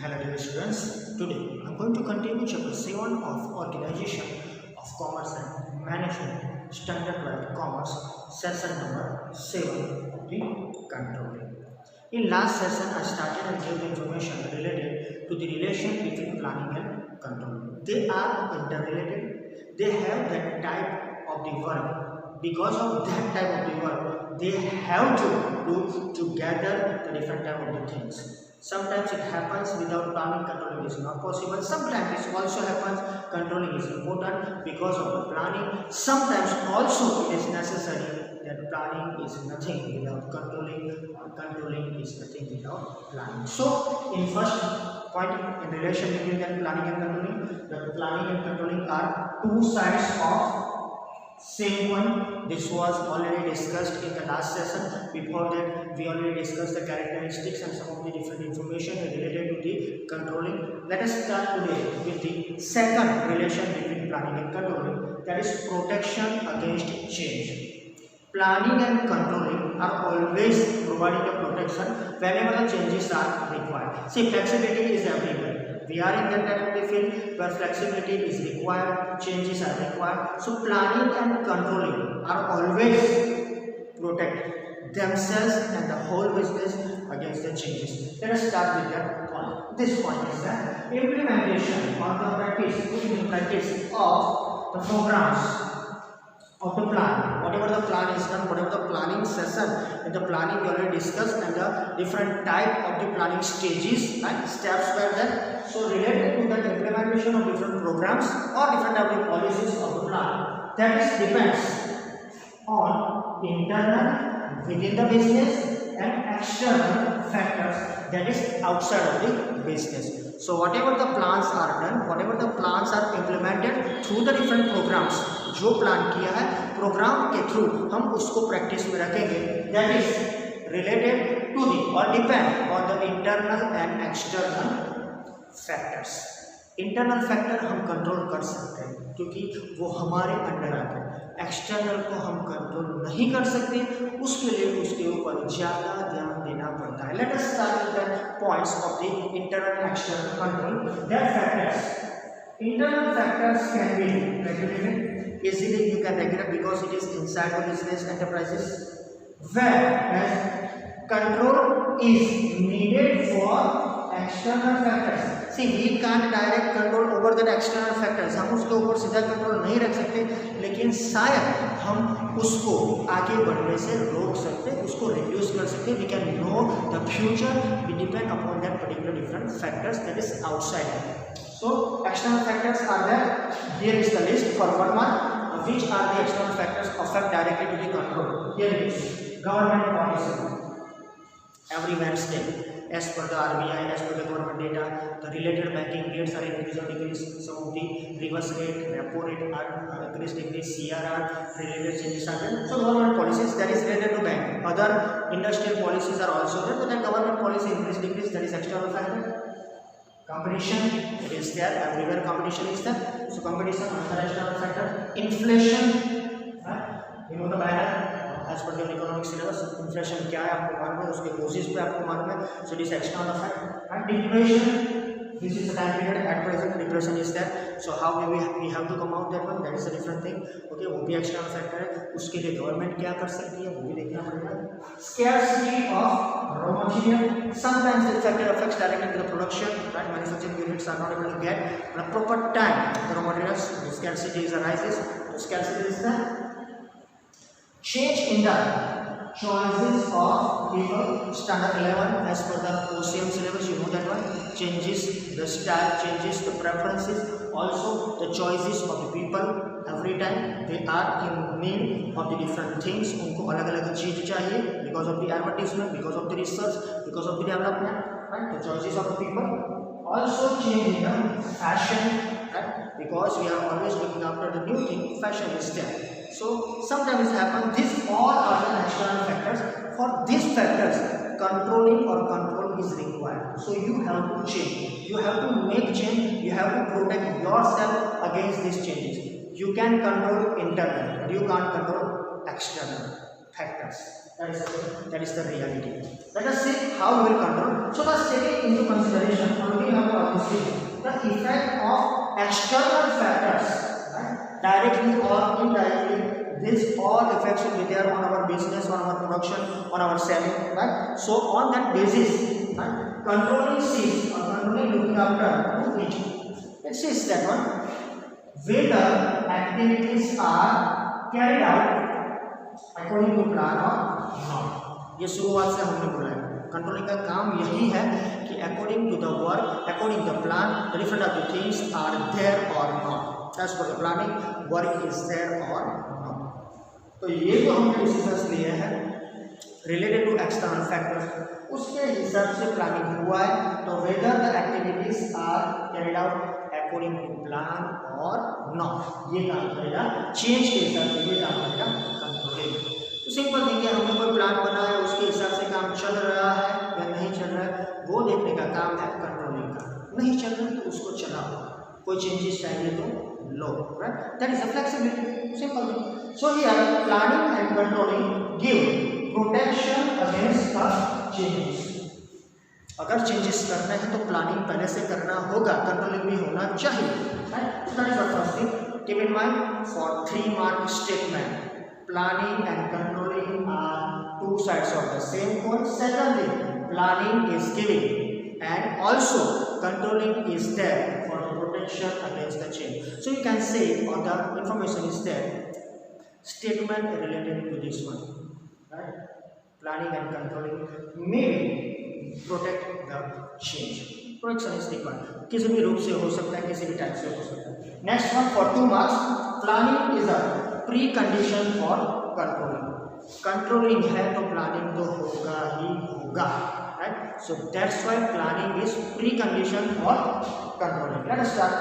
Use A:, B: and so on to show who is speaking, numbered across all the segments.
A: Hello dear students, today I am going to continue chapter 7 of Organization of Commerce and Management, Standard 12 Commerce, session number 7 of the controlling. In last session I started and gave the information related to the relation between planning and controlling. They are interrelated, they have that type of the work. Because of that type of the work, they have to do together the different type of the things. Sometimes it happens without planning, controlling is not possible. Sometimes it also happens, controlling is important because of the planning. Sometimes also it is necessary that planning is nothing without controlling, or controlling is nothing without planning. So, in first point in relation between that planning and controlling, the planning and controlling are two sides of same one. This was already discussed in the last session. Before that, we already discussed the characteristics and some of the different information related to the controlling. Let us start today with the second relation between planning and controlling, that is protection against change. Planning and controlling are always providing a protection whenever the changes are required. See, flexibility is everywhere. We are in that type of the field where flexibility is required, changes are required. So planning and controlling are always protect themselves and the whole business against the changes. Let us start with that point. This point is that implementation or the practice of the programs of the plan. Whatever the plan is done, whatever the planning session, in the planning we already discussed, and the different type of the planning stages and steps were there. So related to that implementation of different programs or different type of policies of the plan, that is depends on internal within the business and external factors, that is outside of the business. So whatever the plans are done, whatever the plans are implemented through the different programs, जो plan किया है programme के through हम उसको practice में रखेंगे, that is related to the or depend on the internal and external factors. Internal factor हम control कर सकते हैं क्योंकि वो हमारे अंडर आते हैं. एक्सटर्नल को हम कंट्रोल नहीं कर सकते, उसके लिए उसके ऊपर ज़्यादा ध्यान देना पड़ता है. Late us start with the points of the internal and external control. That factors, internal factors can be regulated easily. You can regulate because it is inside the business enterprises, whereas control is needed for external factors. See, we can't direct control over that external factors. हम उसके ऊपर सीधा control नहीं रख सकते, लेकिन शायद हम उसको आगे बढ़ने से रोक सकते, उसको रिड्यूस कर सकते. We can know the future. We depend upon that particular different factors that is outside. So external factors are there. Here is the list for 1 month. Which are the external factors affect directly to the control? Here it is. Government policy. Every Wednesday, as per the RBI, as per the government data, the related banking rates are increased or decreased. Some of the reverse rate, repo rate are increased, decreased. CRR related changes are there. So government policies that is related to bank. Other industrial policies are also there. So that government policy increase, decrease, that is external factor. Competition, it is there, everywhere competition is there. So competition, another external factor. Inflation, you know the matter as per the economic syllabus. Inflation क्या है आपको मालूम है, उसके causes पे आपको मालूम है. So it is external factor. And depression, this is the time period at present depression is there. So how we have to come out that one, that is a different thing. Okay, वो भी external factor है. उसके लिए government क्या कर सकती है वो भी देखना पड़ेगा. Scarcity of raw material. Sometimes this factor affects directly to the production. Right, manufacturing units are not able to get the proper time the raw materials. The scarcity is arises. The scarcity is there. Change in the choices of people. Standard 11 as per the OCM syllabus, you know that one. Changes the style, changes the preferences, also the choices of the people. Every time they are in need of the different things. उनको अलग-अलग चीज चाहिए because of the advertisement, because of the research, because of the development. Right, the choices of the people. Also change in the fashion. Right, because we are always looking after the new thing. Fashion is there. So sometimes it happens. These all are the external factors. For these factors, controlling or control is required. So you have to change. You have to make change. You have to protect yourself against these changes. You can control internal, but you can't control external factors. That is the reality. Let us see how we will control. So let's take into consideration only have obviously the effect of external factors, right? Directly or indirectly, these all effects will be there on our business, on our production, on our selling, right? So on that basis, right, controlling sees or controlling looking after it. It says that one whether activities are carried out according to plan or not. ये शुरुआत से हमने बोला है controlling का काम यही है कि according to the work, according to the plan, different of the things are there or not. As per the planning work is there or not. तो ये जो हमने डिसीजंस लिए हैं रिलेटेड टू एक्सटर्नल फैक्टर्स, उसके हिसाब से प्लानिंग हुआ है. तो whether the activities are carried out according to plan और नॉट, ये काम करेगा चेंज के हिसाब से, ये काम करेगा कंट्रोलिंग. तो सिंपल थिंग है, हमने कोई प्लान बनाया है, उसके हिसाब से काम चल रहा है या नहीं चल रहा है, वो देखने का काम है कंट्रोलिंग का. नहीं चल रहा है तो उसको चलाओ, कोई चेंजेस चाहिए तो लो, right? That is a flexibility, simple. So here planning and controlling give protection against the changes. अगर चेंजेस करना है तो प्लानिंग पहले से करना होगा, कंट्रोलिंग भी होना चाहिए, right? That is the first thing. Keep in mind for 3 mark statement, planning and controlling are two sides of the same coin. Secondly, planning is giving and also controlling is there for the protection against the change. So you can say, or the information is there, statement related to this one, right? Planning and controlling may protect the change. Protection is required. किसी भी रूप से हो सकता है, किसी भी type से हो सकता है. Next one for 2 marks, planning is a precondition for controlling. Controlling है तो प्लानिंग तो होगा ही होगा, right? So that's why planning is precondition for controlling. Let us start.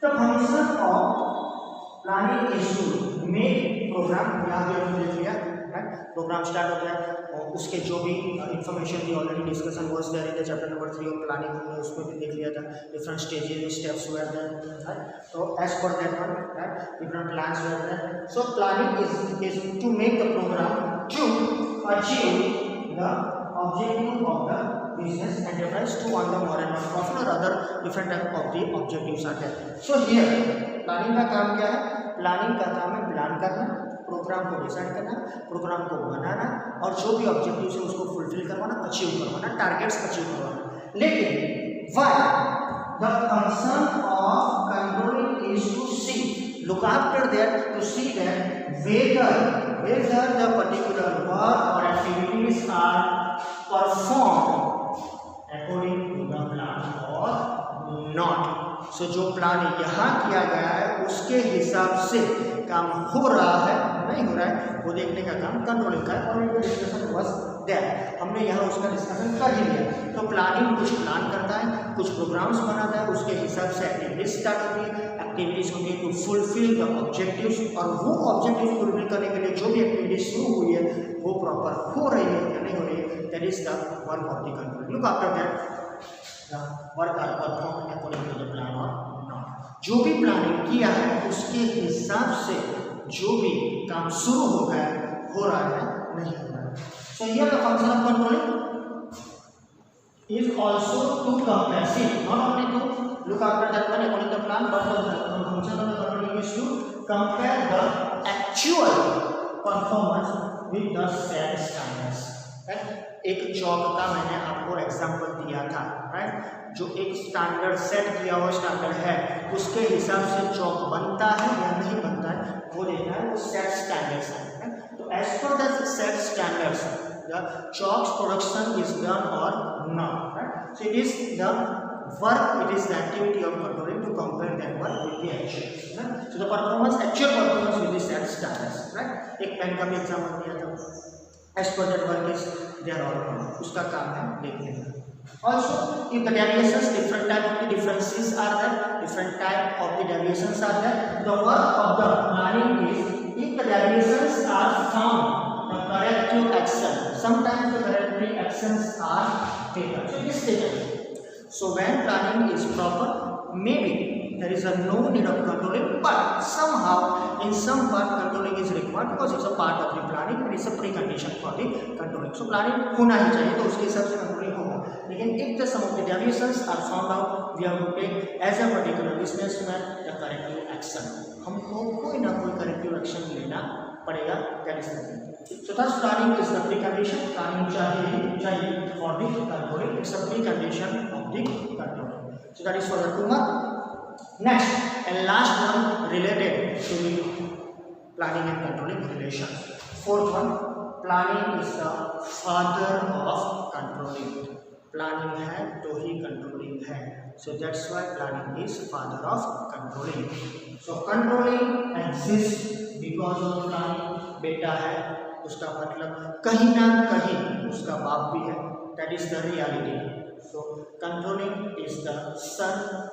A: The function of planning is to make program. यहाँ पे हमने देख लिया, राइट? प्रोग्राम स्टार्ट हो गया और उसके जो भी इंफॉर्मेशन थी already discussion was there in the chapter number 3 of planning, हमने उसमें भी देख लिया था. Different stages, steps were there, right? तो as per that one, right, different plans were there. So planning is to make the program to achieve the objective of the business enterprise, to earn the more and more profit or other different type of the objectives are there. So here planning का काम क्या है? Planning का काम है plan करना, programme को decide करना, प्रोग्राम को बनाना और जो भी ऑब्जेक्टिव है उसको फुलफिल करवाना, अचीव करवाना, टारगेट्स अचीव करवाना. लेकिन why the function of controlling is to see, look after that, to see that whether the particular work or activities are performed according to the plan or not. So जो plan यहाँ किया गया है उसके हिसाब से काम हो रहा है नहीं हो रहा है, वो देखने का काम कंट्रोलिंग का है. और इनका डिस्कशन वाज देयर, हमने यहाँ उसका डिस्कशन कर ही लिया. तो प्लानिंग कुछ प्लान करता है, कुछ प्रोग्राम्स बनाता है, उसके हिसाब से एक्टिविटीज स्टार्ट होती है, एक्टिविटीज होंगी टू फुलफिल द ऑब्जेक्टिव्स, और वो ऑब्जेक्टिव्स फुलफिल करने के लिए जो भी एक्टिविटीज शुरू हुई है वो प्रॉपर हो रही है या नहीं हो रही है, that is the work of the control. Look after that the work are perform according to the plan और नॉट. जो भी प्लानिंग किया है उसके हिसाब से जो भी काम शुरू हो गया हो रहा है नहीं हो रहा है. So here the function of controlling is also to compare. See, not only to look after that one according to the plan, but the function of the controlling is to compare the actual performance with the set standards. Right? एक job का मैंने आपको example दिया था, right? जो एक standard set किया हुआ स्टैंडर्ड है उसके हिसाब से जॉब बनता है या नहीं बनता है वो देखना है, वो सेट स्टैंडर्ड्स है. तो as per the set standards the job's production is done or not, right? So it is the work, it is the activity of controlling to compare that work with the actual, right? So the performance, actual performance with the set standards, right? एक pen का भी example दिया था, as per that work is there or not, उसका काम है देखने का. Also, if the deviations, different type of the differences are there, different type of the deviations are there, the work of the planning is, if the deviations are found, the corrective action, sometimes the corrective actions are taken. So it is taken. So when planning is proper, maybe there is a no need of controlling, but somehow in some part controlling is required because it's a part of the planning and it's a precondition for the controlling. So planning होना ही चाहिए, तो उसके हिसाब से controlling होगा. लेकिन if the some of the deviations are found out, we have to take as a particular businessman the corrective action. हमको कोई ना कोई corrective action लेना पड़ेगा. That is the thing. So thus planning is the precondition. Planning चाहिए for the controlling. It's a precondition of the controlling. So that is for the 2 mark. Next and last one related to the planning and controlling relation. Fourth one, planning is the father of controlling. Planning है तो ही controlling है. So that's why planning is father of controlling. So controlling exists because of planning. बेटा है उसका मतलब कहीं ना कहीं उसका बाप भी है. That is the reality. So controlling is the son,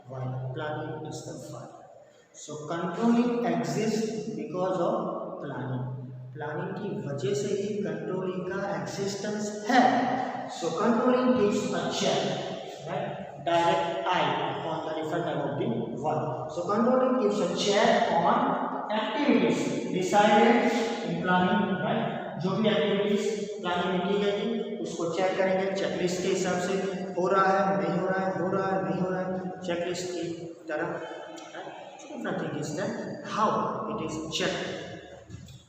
A: while planning is the father. So controlling exists because of planning. Planning की वजह से ही controlling का existence है. So controlling gives a check, right? Direct eye on the different type of the work. So controlling gives a check on activities decided in planning, right? जो भी activities planning में की गई थी उसको चेक करेंगे चेकलिस्ट के हिसाब से, हो रहा है नहीं हो रहा है, हो रहा है नहीं हो रहा है, चेकलिस्ट की तरह. Nothing is that how it is checked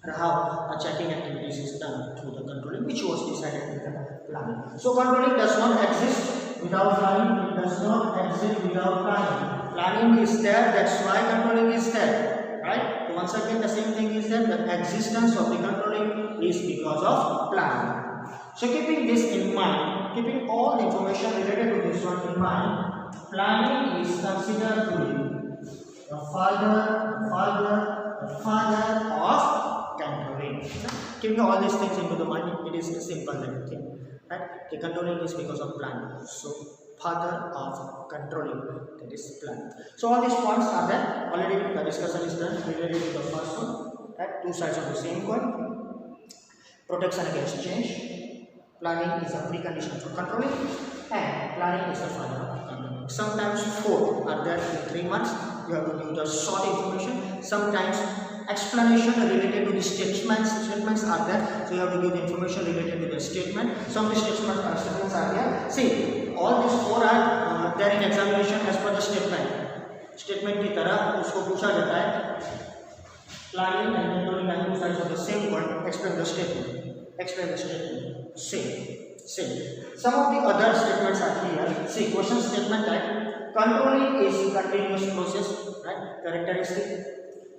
A: or how a checking activities is done through the controlling which was decided in the planning. So controlling does not exist without planning. It does not exist without planning. Planning is there, that's why controlling is there. Right? So once again the same thing is that the existence of the controlling is because of planning. So keeping this in mind, keeping all the information related to this one in mind, planning is considered to be the father of controlling. Keeping all these things into the mind, it is a simple thing. Right? The controlling is because of planning. So father of controlling, that is planning. So all these points are there. Already the discussion is done related to the first one. Right? Two sides of the same coin. Protection against change. Planning is a precondition for controlling, and planning is the father of controlling. Sometimes 4 are there in 3 months. You have to give the short information. Sometimes explanation related to the statements are there, so you have to give the information related to the statement. Some of the statements are there. See, all these 4 are there in examination as per the statement की तरह उसको पूछा जाता है planning and controlling are two sides of the same coin. Explain the statement. Same. Some of the other statements are here. See, question statement that controlling is continuous process, right? Characteristic.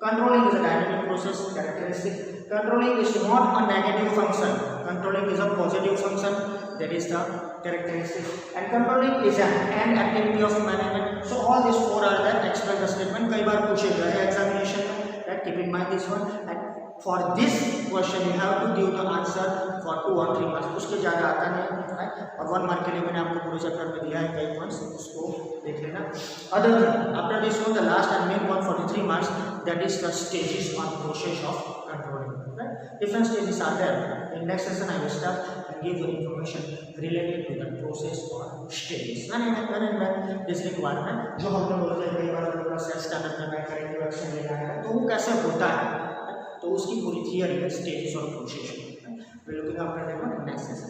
A: Controlling is a dynamic process, characteristic. Controlling is not a negative function. Controlling is a positive function, that is the characteristic. And controlling is an end activity of management. So all these 4 are there. Explain the statement. कई बार पूछे गए हैं examination में. Right? Keep in mind this one. And for this question you have to give the answer for 2 or 3 marks. उसके ज़्यादा आता नहीं. Right? और 1 mark के लिए मैंने आपको पूरे चैप्टर में दिया है कई points, उसको देख लेना. Other than after this one, the last and main point for the 3 marks, that is the stages or process of controlling. Right? Different stages are there. In next session I will start and give you information related to the process or stages. When this requirement जो हमने बोला था कई बार पूरा set standard करना है, corrective action लेना है, तो वो कैसे होता है, तो उसकी पूरी थियरी है स्टेजेस और process. We're looking after that one in next session.